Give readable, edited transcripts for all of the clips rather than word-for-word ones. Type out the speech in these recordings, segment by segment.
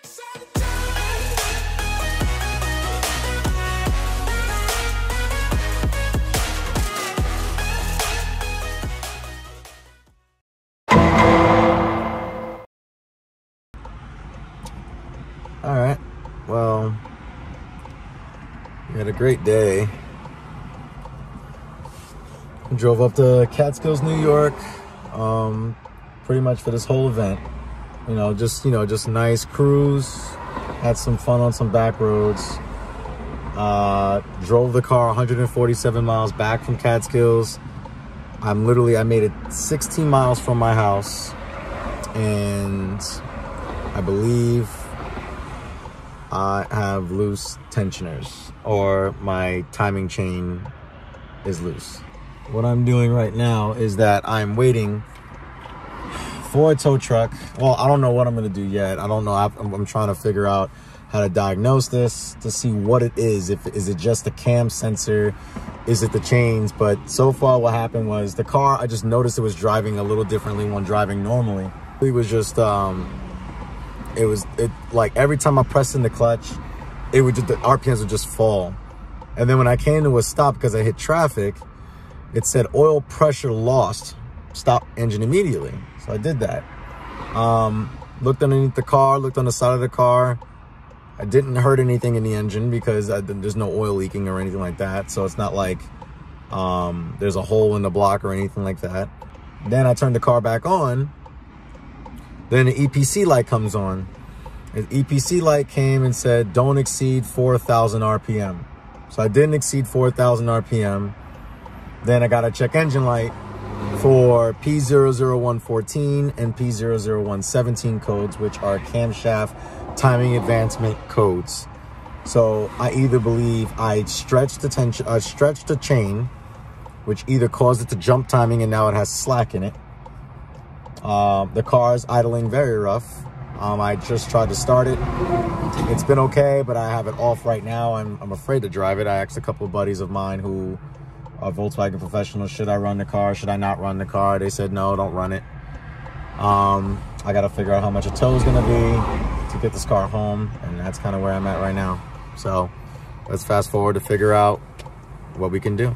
All right, well, we had a great day. Drove up to Catskills, New York, pretty much for this whole event. Just nice cruise. Had some fun on some back roads. Drove the car 147 miles back from Catskills. I made it 16 miles from my house, and I believe I have loose tensioners, or my timing chain is loose. What I'm doing right now is that I'm waiting for a tow truck. Well, I don't know what I'm gonna do yet. I don't know. I'm trying to figure out how to diagnose this to see what it is. Is it just the cam sensor? Is it the chains? But so far what happened was the car, I just noticed it was driving a little differently when driving normally. It was just, like every time I pressed in the clutch, the RPMs would just fall. And then when I came to a stop because I hit traffic, it said oil pressure lost, stop engine immediately. So I did that. Looked underneath the car, looked on the side of the car. I didn't hurt anything in the engine because there's no oil leaking or anything like that. So it's not like there's a hole in the block or anything like that. Then I turned the car back on. Then the EPC light comes on. The EPC light came and said, don't exceed 4,000 RPM. So I didn't exceed 4,000 RPM. Then I got a check engine light for P00114 and P00117 codes, which are camshaft timing advancement codes. So I either believe I stretched the chain, which either caused it to jump timing and now it has slack in it. The car is idling very rough. I just tried to start it. It's been okay, but I have it off right now. I'm afraid to drive it. I asked a couple of buddies of mine who are Volkswagen professionals, should I run the car? Should I not run the car? They said, no, don't run it. I got to figure out how much a tow is going to be to get this car home. And that's kind of where I'm at right now. So let's fast forward to figure out what we can do.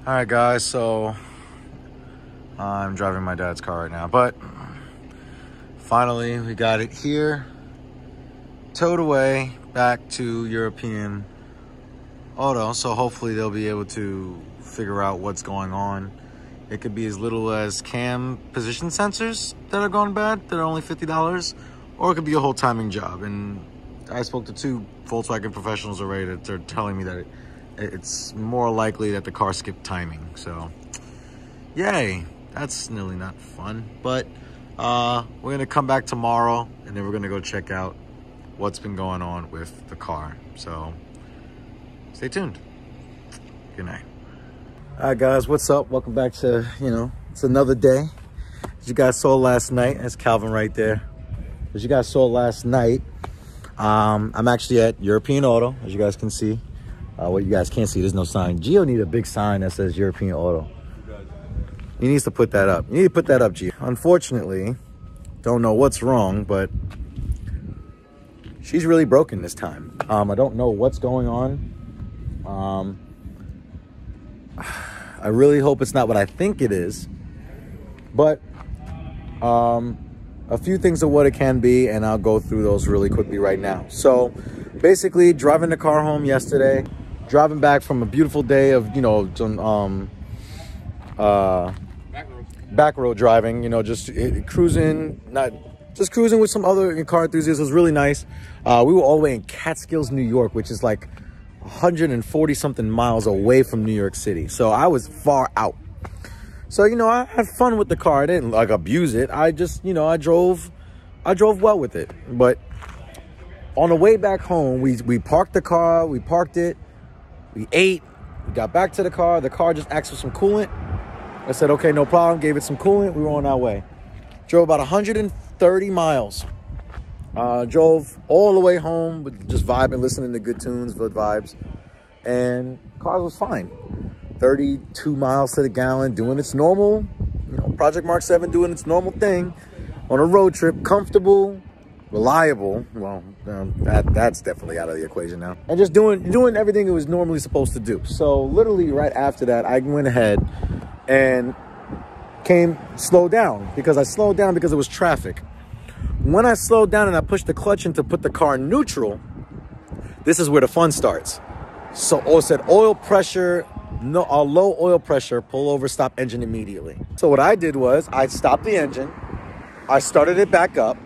All right, guys, so I'm driving my dad's car right now, but finally we got it here, towed away back to European Auto. So hopefully they'll be able to figure out what's going on. It could be as little as cam position sensors that are going bad, that are only $50, or it could be a whole timing job. And I spoke to 2 Volkswagen professionals already that they're telling me that it's more likely that the car skipped timing. So yay, that's nearly not fun. But we're gonna come back tomorrow and then we're gonna go check out what's been going on with the car. So stay tuned. Good night. All right, guys, what's up? Welcome back to, it's another day. As you guys saw last night, that's Calvin right there. As you guys saw last night, I'm actually at European Auto, as you guys can see. What you guys can't see, there's no sign. Gio needs a big sign that says European Auto. He needs to put that up. You need to put that up, Gio. Unfortunately, don't know what's wrong, but she's really broken this time. I don't know what's going on. I really hope it's not what I think it is. But a few things of what it can be, and I'll go through those really quickly right now. So basically, driving the car home yesterday, driving back from a beautiful day of, back road driving, just cruising, just cruising with some other car enthusiasts. It was really nice. We were all the way in Catskills, New York, which is like 140 something miles away from New York City. So I was far out. So, I had fun with the car. I didn't like abuse it. I just, I drove well with it. But on the way back home, we parked the car, we parked it, we ate, we got back to the car just asked for some coolant. I said, okay, no problem, gave it some coolant, we were on our way. Drove about 130 miles. Drove all the way home, with just vibing, listening to good tunes, good vibes. And car was fine. 32 miles to the gallon, doing its normal You know, Project Mark 7 doing its normal thing on a road trip, comfortable, reliable. Well, that's definitely out of the equation now. And just doing everything it was normally supposed to do. So literally right after that, I went ahead and slowed down because I slowed down because it was traffic. When I slowed down and I pushed the clutch in to put the car in neutral, this is where the fun starts. So it said oil pressure, low oil pressure, pull over, stop engine immediately. So what I did was I stopped the engine. I started it back up.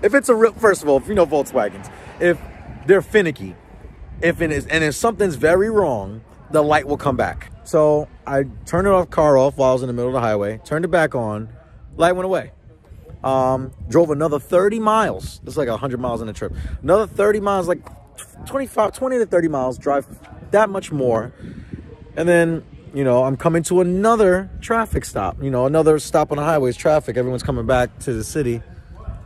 If it's a real, first of all, if you know Volkswagens, if they're finicky, if something's very wrong, the light will come back. So I turned the car off while I was in the middle of the highway, turned it back on, light went away. Drove another 30 miles. It's like 100 miles in a trip. Another 30 miles, like 20 to 30 miles, drive that much more. And then, you know, I'm coming to another traffic stop, you know, another stop on the highways, traffic. Everyone's coming back to the city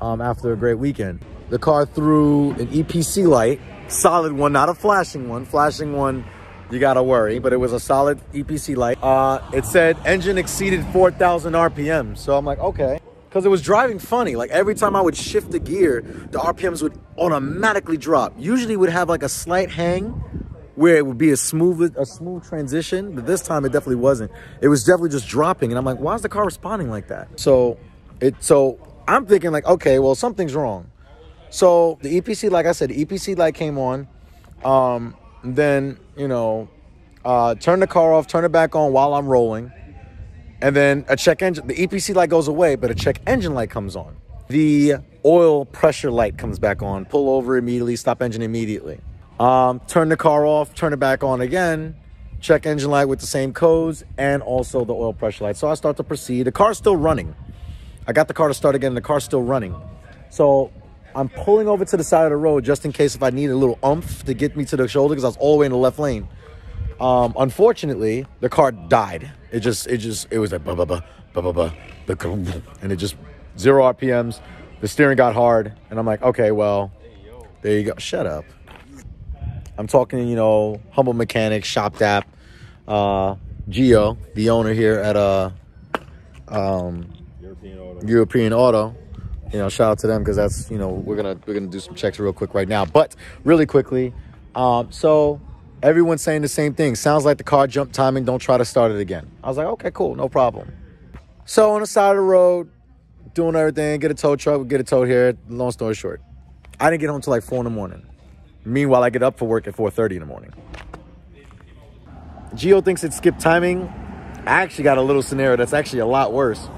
after a great weekend. The car threw an EPC light, solid one, not a flashing one. Flashing one, you gotta worry, but it was a solid EPC light. It said engine exceeded 4,000 RPM. So I'm like, okay. Because it was driving funny. Like every time I would shift the gear, the RPMs would automatically drop. Usually it would have like a slight hang where it would be a smooth transition, but this time it definitely wasn't. It was definitely just dropping, and I'm like, why is the car responding like that? So I'm thinking like, okay, well, something's wrong. So the EPC, like I said, the EPC light came on. Then, you know, turn the car off, turn it back on while I'm rolling. And then a check engine, the EPC light goes away, but a check engine light comes on. The oil pressure light comes back on, pull over immediately, stop engine immediately. Turn the car off, turn it back on again, check engine light with the same codes, and also the oil pressure light. So I start to proceed. The car's still running. I got the car to start again, the car's still running. So I'm pulling over to the side of the road just in case if I need a little oomph to get me to the shoulder because I was all the way in the left lane. Unfortunately, the car died. It was like and it just 0 RPMs. The steering got hard, and I'm like, okay, well, there you go. Shut up. I'm talking, you know, Humble Mechanics, Shop Dap, Gio, the owner here at European Auto. You know, shout out to them because that's, you know, we're gonna do some checks real quick right now. But really quickly, so everyone's saying the same thing. Sounds like the car jumped timing. Don't try to start it again. I was like, okay, cool, no problem. So on the side of the road, doing everything, get a tow truck, get a tow here. Long story short, I didn't get home till like 4 in the morning. Meanwhile, I get up for work at 4:30 in the morning. Gio thinks it skipped timing. I actually got a little scenario that's actually a lot worse.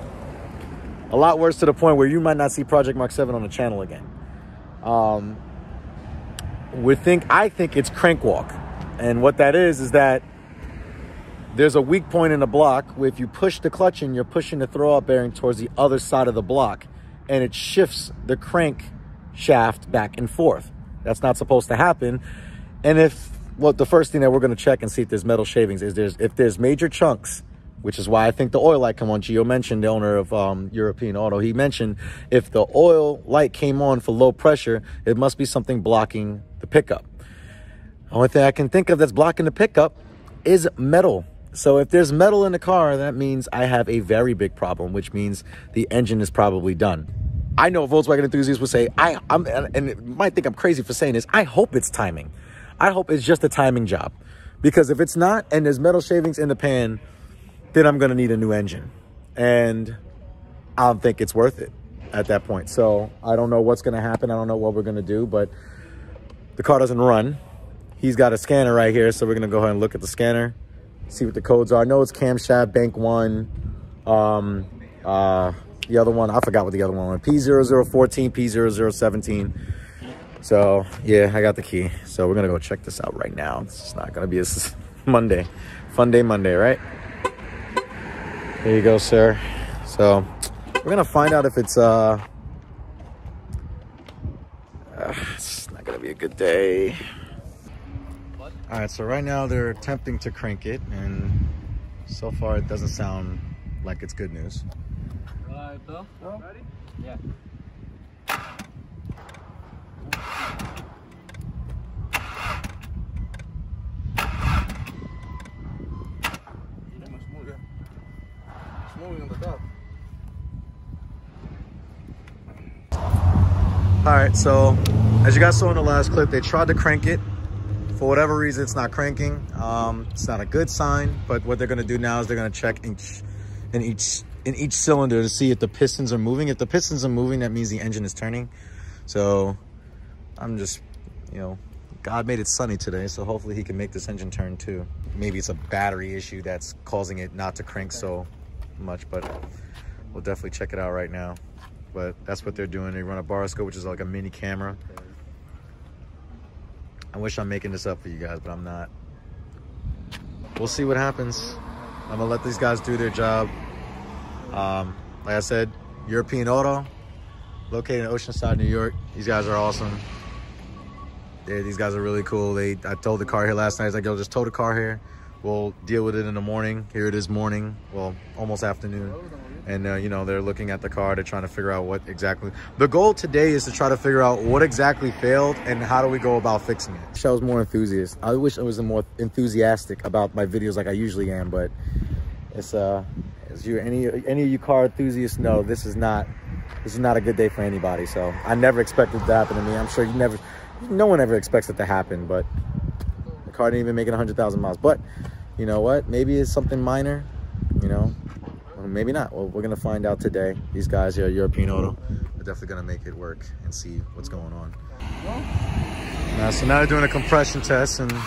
A lot worse to the point where you might not see Project Mark 7 on the channel again. I think it's crank walk. And what that is that there's a weak point in the block where if you push the clutch in, you're pushing the throw-up bearing towards the other side of the block. And it shifts the crank shaft back and forth. That's not supposed to happen. And the first thing that we're going to check and see if there's metal shavings is if there's major chunks, which is why I think the oil light come on. Gio mentioned, the owner of European Auto, he mentioned if the oil light came on for low pressure, it must be something blocking the pickup. Only thing I can think of that's blocking the pickup is metal. So if there's metal in the car, that means I have a very big problem, which means the engine is probably done. I know Volkswagen enthusiasts would say, and it might think I'm crazy for saying this, I hope it's timing. I hope it's just a timing job. Because if it's not, and there's metal shavings in the pan, then I'm going to need a new engine. And I don't think it's worth it at that point. So I don't know what's going to happen. I don't know what we're going to do, but the car doesn't run. He's got a scanner right here, so we're going to go ahead and look at the scanner, see what the codes are. I know it's camshaft, bank 1, the other one, I forgot what the other one was. P0014, P0017. So, yeah, I got the key. So we're going to go check this out right now. This is not going to be a Monday. Fun day Monday, right? There you go, sir. So we're going to find out if it's not going to be a good day. All right, so right now they're attempting to crank it, and so far it doesn't sound like it's good news. Ready? Yeah. Moving on the top. All right, so as you guys saw in the last clip, they tried to crank it. For whatever reason, it's not cranking. It's not a good sign, but what they're gonna do now is they're gonna check in each cylinder to see if the pistons are moving. If the pistons are moving, that means the engine is turning. So I'm just, you know, God made it sunny today, so hopefully he can make this engine turn too. Maybe it's a battery issue that's causing it not to crank so much, but we'll definitely check it out right now. But that's what they're doing. They run a baroscope, which is like a mini camera. I wish I'm making this up for you guys, but I'm not. We'll see what happens. I'm gonna let these guys do their job. Like I said, European Auto, located in Oceanside, New York. These guys are awesome. Yeah, these guys are really cool. I towed the car here last night. I was like, yo, just tow the car here. We'll deal with it in the morning. Here it is morning, well, almost afternoon. And, you know, they're looking at the car. They're trying to figure out what exactly. The goal today is to try to figure out what exactly failed and how do we go about fixing it. I wish I was more enthusiastic. I wish I was more enthusiastic about my videos like I usually am, but it's as you any of you car enthusiasts know, this is not a good day for anybody. So I never expected it to happen to me. I'm sure no one ever expects it to happen, but the car didn't even make it 100,000 miles. But you know what? Maybe it's something minor, you know. Maybe not. Well, we're gonna find out today. These guys here at European Auto are definitely gonna make it work and see what's going on. So now they're doing a compression test, and It's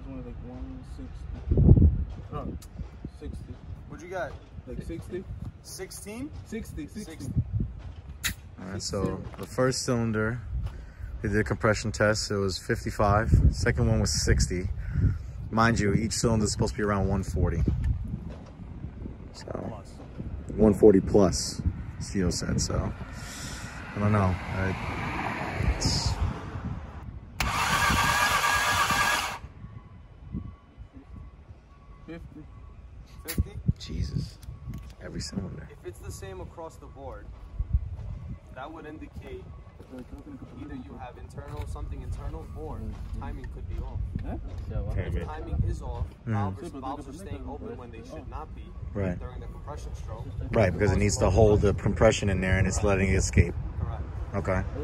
only like 160. Oh, 60. What you got? Like 60? 16? 60. all right. So the first cylinder, they did a compression test. It was 55. Second one was 60. Mind you, each cylinder is supposed to be around 140. So 140 plus, Steel said. So I don't know. It's 50? Jesus, every cylinder. If it's the same across the board, that would indicate either you have something internal, or timing could be off. If timing is off, valves are staying open when they should not be Right. during the compression stroke. Right, because it needs to hold the compression in there and it's letting it escape. Correct. Okay. If it's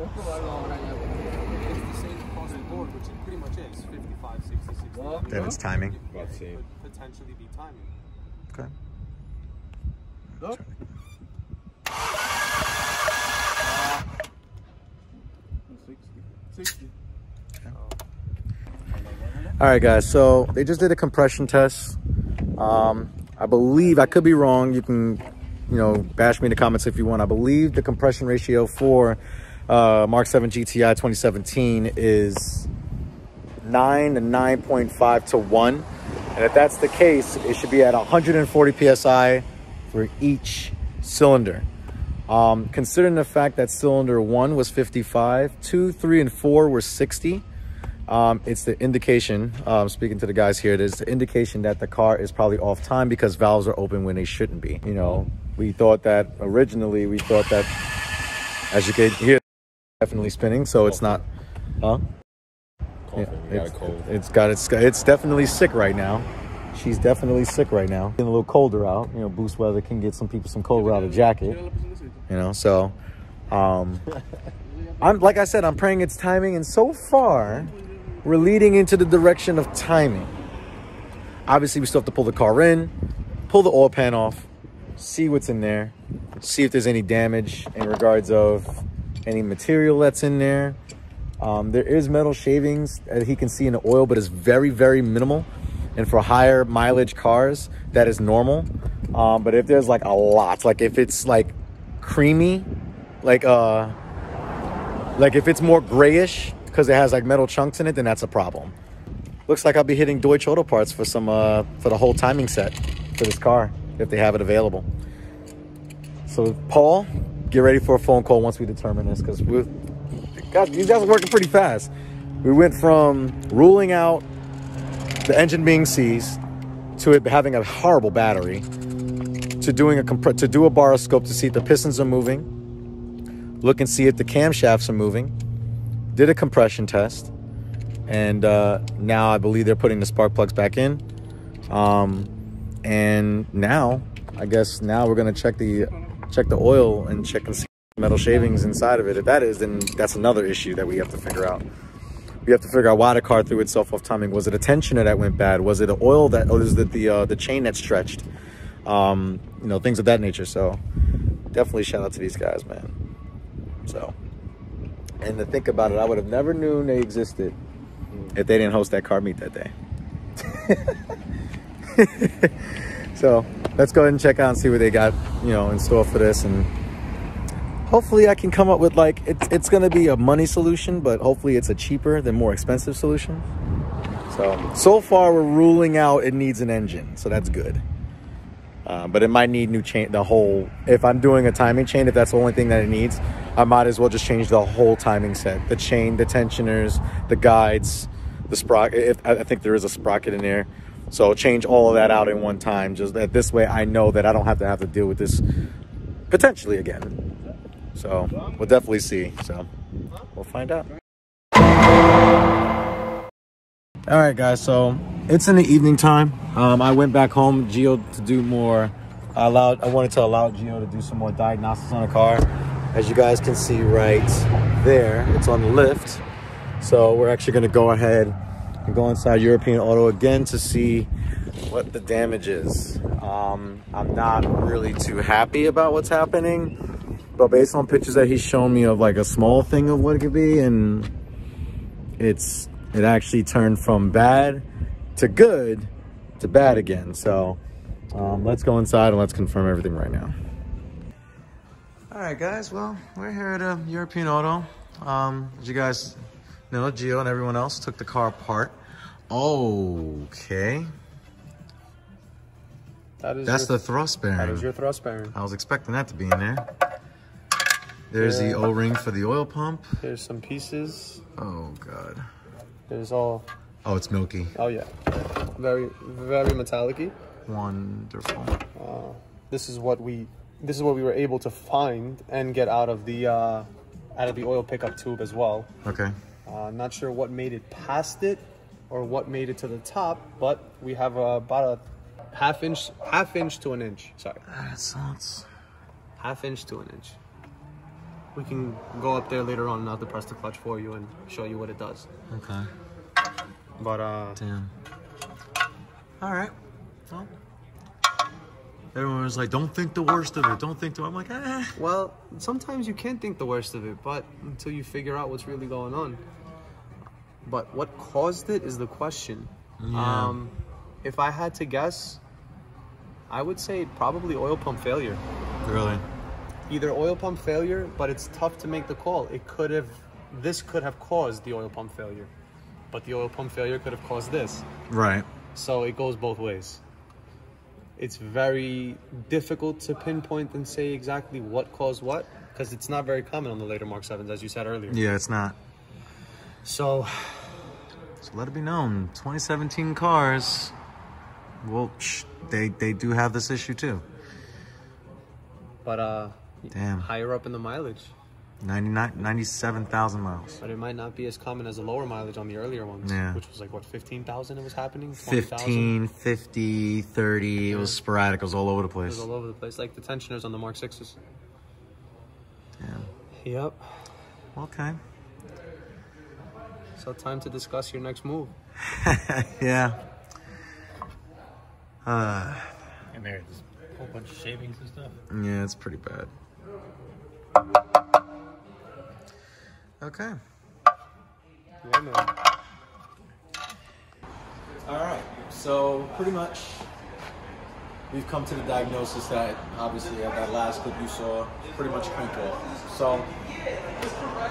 the same across the board, which it pretty much is, 55, 60, 60. Then it's timing. It could potentially be timing. Okay. Look. All right, guys, so they just did a compression test. I believe, I could be wrong, you can, you know, bash me in the comments if you want. I believe the compression ratio for Mark 7 GTI 2017 is 9 to 9.5 to 1. And if that's the case, it should be at 140 PSI for each cylinder. Considering the fact that cylinder 1 was 55, 2, 3, and 4 were 60, it's the indication, speaking to the guys here, it is the indication that the car is probably off time because valves are open when they shouldn't be. You know, we thought that originally, as you can hear, definitely spinning, so it's not, huh? Yeah, it's definitely sick right now. She's definitely sick right now. Getting a little colder out, you know, boost weather can get some people some cold without a jacket, you know, so I'm, like I said, I'm praying it's timing, and so far we're leading into the direction of timing. Obviously we still have to pull the car in, pull the oil pan off, see what's in there, see if there's any damage in regards of any material that's in there. There is metal shavings that he can see in the oil, but it's very, very minimal. And for higher mileage cars, that is normal. But if there's like a lot, like if it's like creamy, like if it's more grayish because it has like metal chunks in it, then that's a problem. Looks like I'll be hitting Deutsch Auto Parts for some for the whole timing set for this car if they have it available. So Paul, get ready for a phone call once we determine this, because these guys are working pretty fast. We went from ruling out the engine being seized to it having a horrible battery to doing to do a baroscope to see if the pistons are moving, look and see if the camshafts are moving, did a compression test, and now I believe they're putting the spark plugs back in. And now, I guess now we're gonna check check the oil and check and see metal shavings inside of it. If that is, then that's another issue that we have to figure out. We have to figure out why the car threw itself off timing. Was it a tensioner that went bad? Was it the oil that, or is it the chain that stretched? You know, things of that nature. So definitely shout out to these guys, man. So, and to think about it, I would have never known they existed if they didn't host that car meet that day. So let's go ahead and check out and see what they got, you know, in store for this, and hopefully I can come up with, like, it's gonna be a money solution, but hopefully it's a cheaper than more expensive solution. So far we're ruling out it needs an engine, so that's good. But it might need new chain, the whole, if I'm doing a timing chain, if that's the only thing that it needs, I might as well just change the whole timing set. The chain, the tensioners, the guides, the sprocket. I think there is a sprocket in there. So change all of that out in one time. Just that this way I know that I don't have to deal with this potentially again. So we'll definitely see. So we'll find out. All right, guys. So it's in the evening time. I went back home, Gio, to do more. I wanted to allow Gio to do some more diagnostics on the car. As you guys can see right there, it's on the lift. So we're actually going to go ahead and go inside European Auto again to see what the damage is. I'm not really too happy about what's happening, but based on pictures that he's shown me of, like, a small thing of what it could be, and it actually turned from bad to good to bad again. So let's go inside and let's confirm everything right now. All right, guys, well, we're here at European Auto. As you guys know, Gio and everyone else took the car apart. Okay. That's the thrust bearing. That is your thrust bearing. I was expecting that to be in there. There's the O-ring for the oil pump. There's some pieces. Oh, God. There's all... Oh, it's milky. Oh, yeah. Very, very metallic-y. Wonderful. This is what we were able to find and get out of the oil pickup tube as well. Okay. Not sure what made it past it or what made it to the top, but we have about a half inch to an inch. Sorry. That sucks. Half inch to an inch. We can go up there later on and I'll depress the clutch for you and show you what it does. Okay. But damn. All right. Well, everyone was like, "Don't think the worst of it. Don't think the." I'm like, eh. Well, sometimes you can't think the worst of it, but until you figure out what's really going on. But what caused it is the question. Yeah. If I had to guess, I would say probably oil pump failure. Really? Either oil pump failure, but it's tough to make the call. This could have caused the oil pump failure, but the oil pump failure could have caused this. Right. So it goes both ways. It's very difficult to pinpoint and say exactly what caused what, because it's not very common on the later Mark 7s, as you said earlier. Yeah, it's not. So let it be known, 2017 cars, well, they do have this issue too. But damn, higher up in the mileage, 97,000 miles. But it might not be as common as the lower mileage on the earlier ones, yeah. Which was like, what, 15,000 it was happening? 15, 50, 30, yeah. It was sporadic, it was all over the place. It was all over the place, like the tensioners on the Mark 6s. Damn. Yep. Okay. So time to discuss your next move. Yeah. And there's a whole bunch of shavings and stuff. Yeah, it's pretty bad. Okay. Yeah, man. All right. So pretty much we've come to the diagnosis that obviously at that last clip you saw pretty much crank off. So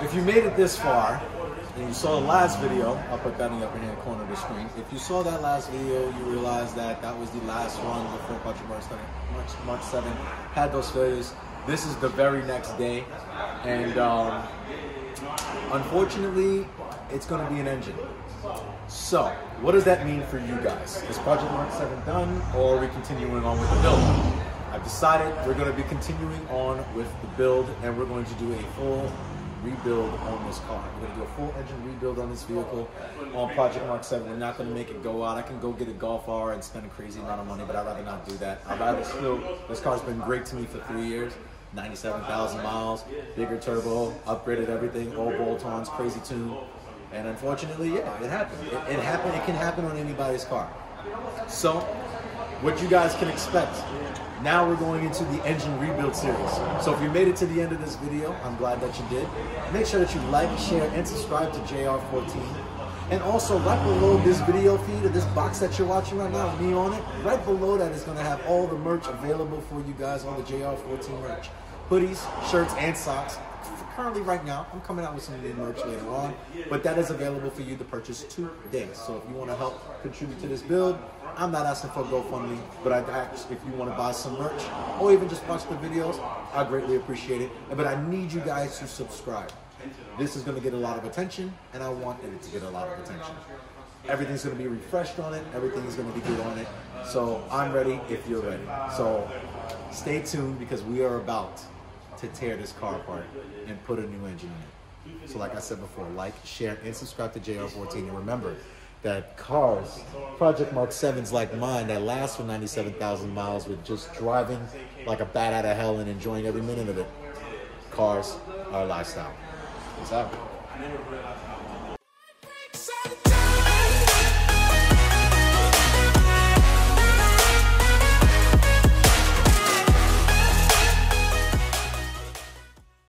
if you made it this far and you saw the last video, I'll put that in the upper hand corner of the screen. If you saw that last video, you realize that that was the last one before Project Mark 7 had those failures. This is the very next day, and unfortunately, it's going to be an engine. So, what does that mean for you guys? Is Project Mark 7 done, or are we continuing on with the build? I've decided we're going to be continuing on with the build, and we're going to do a full rebuild on this car. We're going to do a full engine rebuild on this vehicle on Project Mark 7. We're not going to make it go out. I can go get a Golf R and spend a crazy amount of money, but I'd rather not do that. I'd rather still, this car's been great to me for 3 years. 97,000 miles, bigger turbo, upgraded everything, all bolt-ons, crazy tune. And unfortunately, yeah, it happened. It happened. It can happen on anybody's car. So, what you guys can expect. Now we're going into the engine rebuild series. So if you made it to the end of this video, I'm glad that you did. Make sure that you like, share, and subscribe to JR14. And also, right below this video feed, or this box that you're watching right now with me on it, right below that is going to have all the merch available for you guys, all the JR14 merch. Hoodies, shirts, and socks. Currently, right now, I'm coming out with some new merch later on, but that is available for you to purchase today. So if you want to help contribute to this build, I'm not asking for a GoFundMe, but if you want to buy some merch or even just watch the videos, I greatly appreciate it. But I need you guys to subscribe. This is going to get a lot of attention, and I want it to get a lot of attention. Everything's going to be refreshed on it. Everything's going to be good on it. So I'm ready if you're ready. So stay tuned, because we are about to tear this car apart and put a new engine in it. So like I said before, like, share, and subscribe to JR14. And remember that cars, Project Mark 7s like mine that last for 97,000 miles with just driving like a bat out of hell and enjoying every minute of it, cars are a lifestyle. What's up?